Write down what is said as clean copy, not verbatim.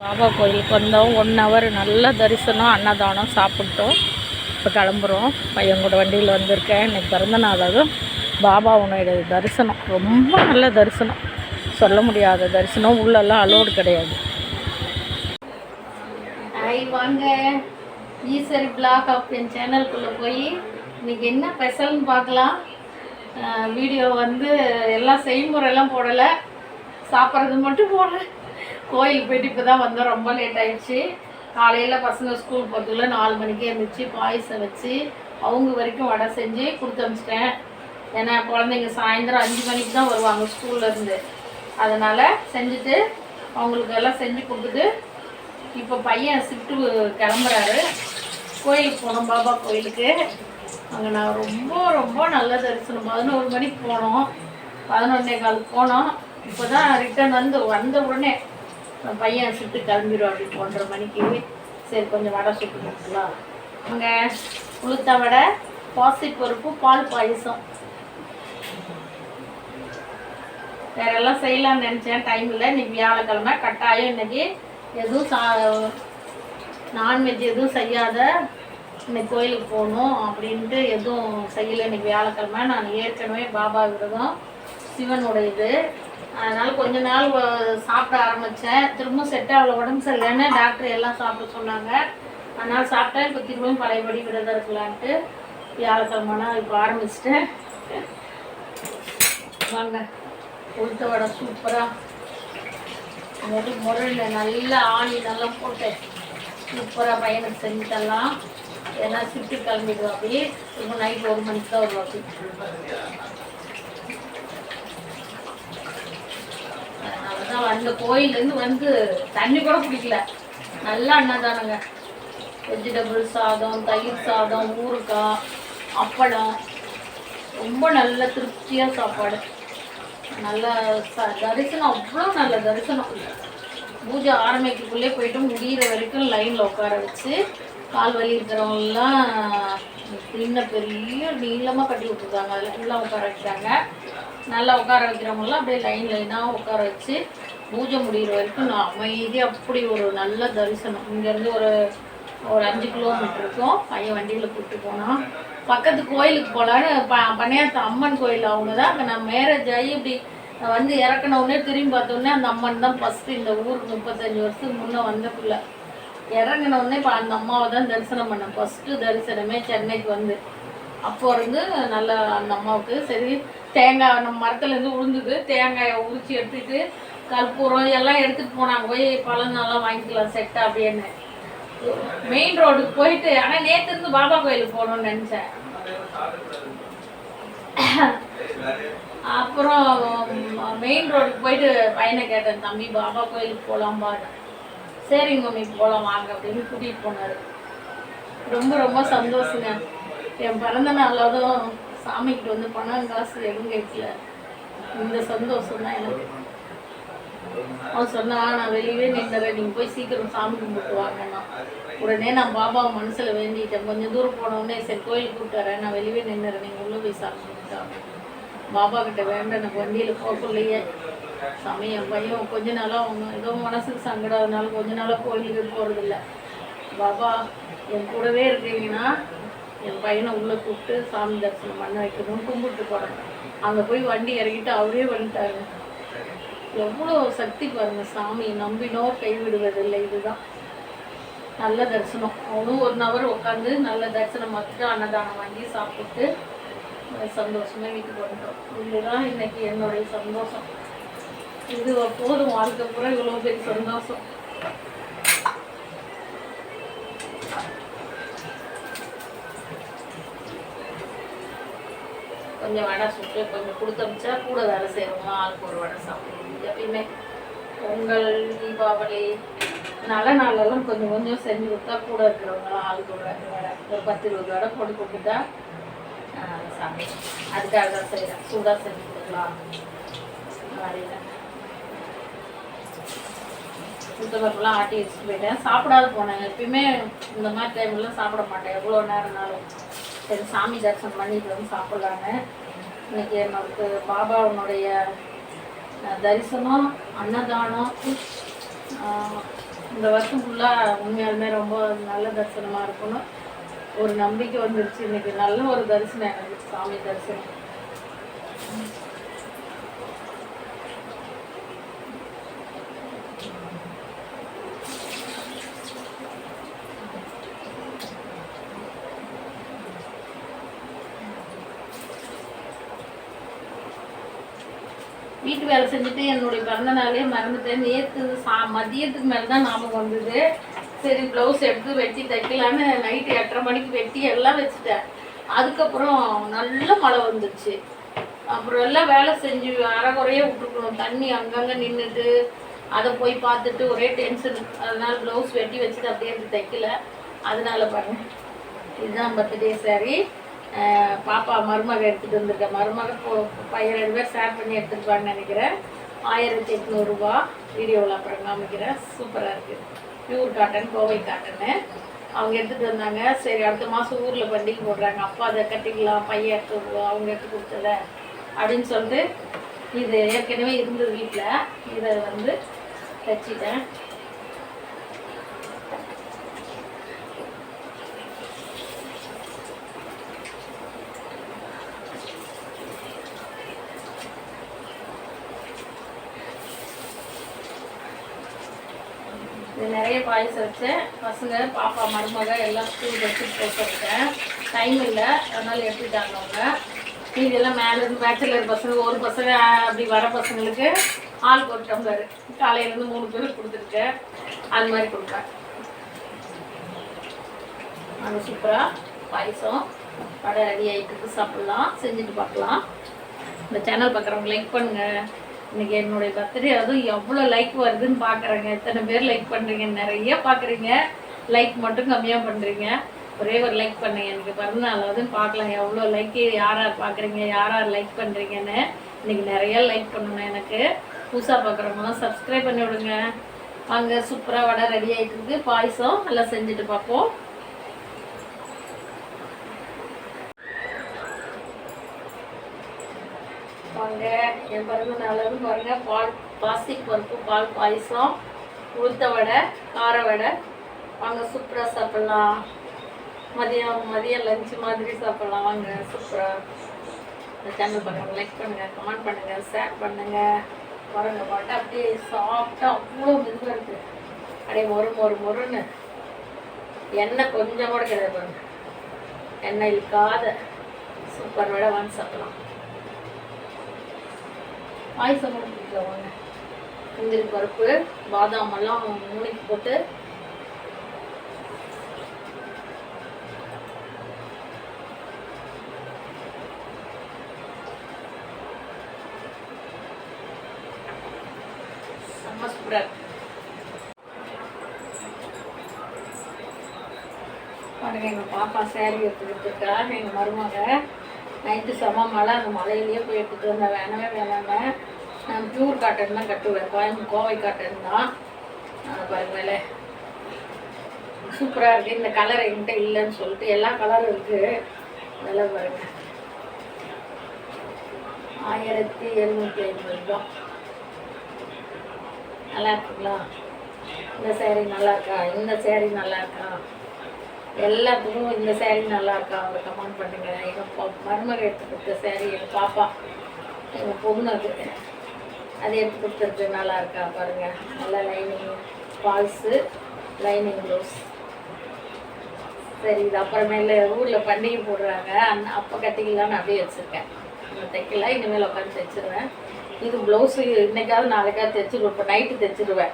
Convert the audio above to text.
பாபா கோயிலுக்கு வந்தோம். 1 ஹவர் நல்ல தரிசனம், அன்னதானம் சாப்பிட்டோம். இப்போ கிளம்புறோம். பையன் கூட வண்டியில் வந்திருக்கேன். இன்றைக்கி பிறந்த நாள். அதுவும் பாபாவுடைய தரிசனம் ரொம்ப நல்ல தரிசனம், சொல்ல முடியாத தரிசனம். உள்ளெல்லாம் அலோடு கிடையாது. வாங்க ஈஸ்வரி பிளாக் ஆஃப் என் சேனலுக்குள்ளே போய் இன்றைக்கி என்ன ஸ்பெஷல்னு பார்க்கலாம். வீடியோ எல்லாம் செய்முறையெல்லாம் போடலை, சாப்பிட்றது மட்டும் போடுறேன். கோயிலுக்கு போயிட்டு இப்போ தான் வந்தோம். ரொம்ப லேட் ஆகிடுச்சு. காலையில் பசங்க ஸ்கூல் போகிறதுக்குள்ள 4 மணிக்கே இருந்துச்சு. பாயசம் வச்சு அவங்க வரைக்கும் வடை செஞ்சு கொடுத்து அனுப்பிச்சிட்டேன். ஏன்னா குழந்தைங்க சாயந்தரம் 5 மணிக்கு தான் வருவாங்க ஸ்கூல்லேருந்து. அதனால் செஞ்சுட்டு அவங்களுக்கு எல்லாம் செஞ்சு கொடுத்துட்டு இப்போ பையன் ஷிஃப்ட்டு கிளம்புறாரு. கோயிலுக்கு போனோம், பாபா கோயிலுக்கு. அங்கே நான் ரொம்ப ரொம்ப நல்ல தரிசனம். 11 மணிக்கு போனோம், 11:15 போனோம். இப்போ தான் ரிட்டர்ன் வந்த உடனே பையன் சுட்டு கிளம்பிடும். அப்படி 1:30 மணிக்கு. சரி கொஞ்சம் வடை சுட்டு கொடுக்கலாம். அங்கே உளுத்த வடை, பாசிப்பருப்பு, பால் பாயசம். வேறெல்லாம் செய்யலாம்னு நினச்சேன், டைம் இல்லை. இன்றைக்கி வியாழக்கிழமை, கட்டாயம் இன்றைக்கி எதுவும் நான்வெஜ் எதுவும் செய்யாத, இன்னைக்கு கோயிலுக்கு போகணும் அப்படின்ட்டு எதுவும் செய்யலை. இன்றைக்கி வியாழக்கிழமை. நான் ஏற்கனவே பாபா விரதம், சிவனுடைய இது. அதனால் கொஞ்ச நாள் சாப்பிட ஆரம்பித்தேன். திரும்ப செட் ஆகல, உடம்பு சரியில்லைன்னு டாக்டர் எல்லாம் சாப்பிட சொன்னாங்க. அதனால் சாப்பிட்டேன். இப்போ திரும்பவும் பழையபடி விரதம் இருக்கலான்ட்டு வியாழக்கிழமைனா இப்போ ஆரம்பிச்சிட்டேன். வாங்க, உளுத்த வடை சூப்பராக முறையில் நல்லா ஆணி நல்லா போட்டு சூப்பராக பையனுக்கு செஞ்சு தரலாம். ஏன்னா ஷிஃப்ட்டு கிளம்பிடுவோம். அப்படி இப்போ நைட் 1 மணிக்கு தான் வருவோம். அப்படி அதனால தான் கோயிலேருந்து தண்ணி கூட குடிக்கல. நல்லா அன்னதானங்க. வெஜிடபிள் சாதம், தயிர் சாதம், ஊறுகாய், அப்பளம், ரொம்ப நல்ல திருப்தியாக சாப்பாடு. நல்ல தரிசனம், அவ்வளோ நல்ல தரிசனம். பூஜை ஆரம்பிக்கக்குள்ளே போய்ட்டு முடிகிற வரைக்கும் லைனில் உட்கார வச்சு, கால் வலி இருக்கிறவங்கலாம் சின்ன பெரிய நீளமாக கட்டி விட்டுருக்காங்க. அதில் எல்லாம் உட்கார வச்சாங்க. நல்லா உட்கார வைக்கிறவங்களாம் அப்படியே லைனாக உட்கார வச்சு பூஜை முடிகிற வரைக்கும் நான் அமைதியாக. அப்படி ஒரு நல்ல தரிசனம். இங்கேருந்து ஒரு 5 கிலோமீட்டர் இருக்கும். பையன் வண்டியில் கூப்பிட்டு போனால் பக்கத்து கோயிலுக்கு போகலான்னு பனையாத்த அம்மன் கோயில். அவங்க தான் அங்கே நான் மேரேஜ் ஆகி இப்படி இறக்கணவுடனே திரும்பி பார்த்தோன்னே அந்த அம்மன் தான் ஃபஸ்ட்டு இந்த ஊருக்கு 35 வருஷத்துக்கு முன்னே வந்தக்குள்ள இறங்கினோடனே இப்போ அந்த அம்மாவை தான் தரிசனம் பண்ணேன். ஃபஸ்ட்டு தரிசனமே சென்னைக்கு அப்போ நல்லா அந்த அம்மாவுக்கு சரி தேங்காய் நம்ம மரத்துலேருந்து விழுந்தது. தேங்காயை உரிச்சி எடுத்துகிட்டு கற்பூரம் எல்லாம் எடுத்துகிட்டு போனாங்க. போய் பழம் நல்லா வாங்கிக்கலாம் செட்டா அப்படின்னு. மெயின் ரோடுக்கு போயிட்டு, ஆனால் நேற்று இருந்து பாபா கோயிலுக்கு போகணும்னு நினச்சேன். அப்புறம் மெயின் ரோடுக்கு போயிட்டு பையனை கேட்டேன், தம்பி பாபா கோயிலுக்கு போகலாம்பா. சரிங்க மம்மி போகலாம் வாங்க அப்படின்னு கூட்டிகிட்டு போனார். ரொம்ப ரொம்ப சந்தோஷங்க. என் பிறந்த நாளாவதும் சாமிக்கிட்ட பணம் காசு எதுவும் கேட்கல. இந்த சந்தோஷம் தான் எனக்கு. அவன் சொன்னா, நான் வெளியவே நின்றுறேன், நீங்கள் போய் சீக்கிரம் சாமி கும்பிட்டு வாங்கன்னா. உடனே நான் பாபாவை மனசில் வேண்டிட்டேன். கொஞ்சம் தூரம் போனோடனே சரி கோயிலுக்கு கூப்பிட்டுறேன், நான் வெளியவே நின்றுறேன், நீங்கள் உள்ளே போய் சாமி கும்பிட்டாங்க. பாபா கிட்ட வேண்ட எனக்கு வண்டியில் போகலையே. சாமி என் பையன் கொஞ்ச நாளாக அவங்க ஏதோ மனசுக்கு சங்கடம், அதனால கொஞ்ச நாளாக கோயிலுக்கு போகிறதில்ல. பாபா என் கூடவே இருக்கீங்கன்னா என் பையனை உள்ளே கூப்பிட்டு சாமி தரிசனம் பண்ண வைக்கணும்னு கும்பிட்டு போகிறேன். அங்கே போய் வண்டி இறக்கிட்டு அவரே வந்துட்டாருங்க. எவ்வளோ சக்தி பாருங்கள். சாமி நம்பினோர் கைவிடுவதில்லை. இதுதான் நல்ல தரிசனம். அவனும் 1 ஹவர் உட்காந்து நல்ல தரிசனம் பார்த்துட்டு அன்னதானம் வாங்கி சாப்பிட்டு சந்தோஷமாக வீட்டுக்கு வந்துட்டோம். இதுதான் இன்னைக்கு என்னுடைய சந்தோஷம். இது போதும், வாழ்க்கை பூரா இவ்வளோ பெரிய சந்தோஷம். கொஞ்சம் வடை சுட்டு கொஞ்சம் கொடுத்து அமிச்சா கூட வேலை செய்கிறவங்க ஆளுக்கு ஒரு வடை சாப்பிடுவோம். எப்பயுமே பொங்கல், தீபாவளி நல்ல நாளெல்லாம் கொஞ்சம் கொஞ்சம் செஞ்சு கொடுத்தா கூட இருக்கிறவங்களாம் ஆளுக்கு ஒரு வடை, ஒரு 10-20 வடை போட்டு கொடுத்துட்டா சாப்பிடுவோம். அதுக்காக தான் செய்கிறேன். சூடாக செஞ்சு கொடுக்கலாம் வரையில். சுத்தப்பருப்புலாம் ஆட்டி வச்சுட்டு போயிட்டேன். சாப்பிடாது போனேன். எப்பயுமே இந்த மாதிரி டைம்லாம் சாப்பிட மாட்டேன், எவ்வளோ நேரம்னாலும். சரி சாமி தரிசனம் பண்ணிட்டு சாப்பிட்லான்னு. இன்றைக்கி எனக்கு பாபாவுடைய தரிசனம், அன்னதானம், இந்த வருஷம் ஃபுல்லாக உண்மையாலுமே ரொம்ப நல்ல தரிசனமாக இருக்கணும் ஒரு நம்பிக்கை வந்துருச்சு. இன்னைக்கு நல்ல ஒரு தரிசனம், எனக்கு சாமி தரிசனம். வீட்டு வேலை செஞ்சுட்டு என்னுடைய பிறந்த நாளே மறந்துட்டேன். நேற்று மதியத்துக்கு மேலே தான் ஞாபகம் வந்தது. சரி ப்ளவுஸ் எடுத்து வெட்டி தைக்கலான்னு நைட்டு 8:30 மணிக்கு வெட்டி எல்லாம் வச்சுட்டேன். அதுக்கப்புறம் நல்ல மழை வந்துடுச்சு. அப்புறம் எல்லாம் வேலை செஞ்சு அரைக்குறையே விட்டுருக்கணும். தண்ணி அங்கங்கே நின்றுட்டு அதை போய் பார்த்துட்டு ஒரே டென்ஷன். அதனால ப்ளவுஸ் வெட்டி வச்சுட்டு அப்படியே எடுத்து தைக்கல. அதனால பாருங்க, இதுதான் பர்த்டே சாரி. பாப்பா மருமக எடுத்துகிட்டு வந்திருக்கேன். மருமக பையன் 2 பேர் ஷேர் பண்ணி எடுத்துருப்பான்னு நினைக்கிறேன். 1800 ரூபா. வீடியோவில் அப்புறம் காமிக்கிறேன். சூப்பராக இருக்குது. Pure cotton, Kovai cotton. அவங்க எடுத்துகிட்டு வந்தாங்க. சரி அடுத்த மாதம் ஊரில் பண்டிகை போடுறாங்க, அப்பா அதை கட்டிக்கலாம், பையன் எடுத்து அவங்க எடுத்து கொடுத்தல அப்படின்னு சொல்லிட்டு இது ஏற்கனவே இருந்தது வீட்டில். இதை வந்து தைச்சிட்டேன். இது நிறைய பாயசம் வச்சேன். பசங்க பாப்பா மருமக எல்லாம் ஸ்கூல் வச்சுட்டு போட்டுருக்கேன். டைம் இல்லை, அதனால எடுத்துட்டாங்க அவங்க. இதெல்லாம் மேலேருந்து பேச்சுலர் பசங்க, ஒரு பசங்க அப்படி வர பசங்களுக்கு ஆள் ஒரு டம்ளர் காலையிலேருந்து 3 பேருக்கு கொடுத்துருக்கேன். அது மாதிரி கொடுப்பேன். அது சூப்பராக பாயசம் வடை ரெடி ஆகிட்டு சாப்பிட்லாம். செஞ்சுட்டு பார்க்கலாம். இந்த சேனல் பார்க்குறவங்க லைக் பண்ணுங்கள். இன்றைக்கி என்னுடைய பர்த்டே, அதுவும் எவ்வளோ லைக் வருதுன்னு பார்க்குறேங்க. எத்தனை பேர் லைக் பண்ணுறீங்க? நிறைய பார்க்குறீங்க, லைக் மட்டும் கம்மியாக பண்ணுறீங்க. ஒரே ஒரு லைக் பண்ணுங்க. எனக்கு பிறந்தநாள் அதுன்னு பார்க்கலாம் எவ்வளோ லைக்கு, யார் யார் பார்க்குறீங்க, யார் யார் லைக் பண்ணுறீங்கன்னு. இன்றைக்கி நிறைய லைக் பண்ணணும். எனக்கு புதுசாக பார்க்குறவங்களாம் சப்ஸ்கிரைப் பண்ணி விடுங்க. வாங்க, சூப்பராக வடை ரெடி ஆகிட்டு இருக்குது. பாயசம் எல்லாம் செஞ்சுட்டு பார்ப்போம். வாங்க, என் பிறந்த நாளும் பாருங்கள். பாசிக் பருப்பு பால் பாயசம், உளுத்த வடை, கார வடை. வாங்க சூப்பராக சாப்பிட்லாம். மதியம் லஞ்சு மாதிரி சாப்பிட்லாம். வாங்க சூப்பராக. இந்த சேனல் பார்க்குறவங்க லைக் பண்ணுங்கள், கமெண்ட் பண்ணுங்கள், ஷேர் பண்ணுங்கள். பாருங்க வடை அப்படியே சாப்பிட்டா அவ்வளோ மெதுவாக இருக்குது. அப்படியே மொறுன்னு எண்ணெய் கொஞ்சம் கூட கிடையாது. பாருங்க, எண்ணெய் இழுக்காத சூப்பர் வடை. வாங்கி சாப்பிட்லாம். பாயசம் கூட பிடிக்கலாம். வாங்க, முந்திரி பருப்பு பாதாம் எல்லாம் மூளைக்கு போட்டு செம்ம சூப்பராக இருக்கு. பாருங்க, எங்கள் பாப்பா சேரீ எடுத்துக்கிட்டுருக்கா. எங்கள் மருமக நைட்டு செம்ம மழை. அந்த மழையிலேயே போய் எடுத்துகிட்டு வந்தேன். வேணாங்க, நான் பியூர் காட்டன் தான் கட்டுவேன். கோவை காட்டன் தான். பாருங்க, வேலை சூப்பராக இருக்குது. இந்த கலர் என்கிட்ட இல்லைன்னு சொல்லிட்டு எல்லா கலரும் இருக்குது. அதெல்லாம் பாருங்க, 1750 ரூபா. நல்லா இருக்குங்களா? இந்த சேரீ நல்லா இருக்கா? இந்த சேரீ நல்லா இருக்கா? எல்லாத்துக்கும் இந்த சேரீ நல்லா இருக்கா? அவங்க கமெண்ட் பண்ணுங்கள். எங்கள் மருமக எடுத்து கொடுத்த சேரீ, எங்கள் பாப்பா, எங்கள் பொண்ணு அது எடுத்து கொடுத்துருக்கு. நல்லா இருக்கா பாருங்கள். நல்லா லைனிங் ஃபால்ஸு, லைனிங் ப்ளவுஸ். சரி, இது அப்புறமேல ஊரில் பண்டிகை போடுறாங்க, அப்போ கட்டிக்கலான்னு அப்படியே வச்சுருக்கேன். தைக்கல, இனிமேல் உட்காந்து தைச்சிருவேன். இது ப்ளவுஸு இன்றைக்காவது நாளைக்காவது தைச்சிடுவேன். இப்போ நைட்டு தைச்சிடுவேன்.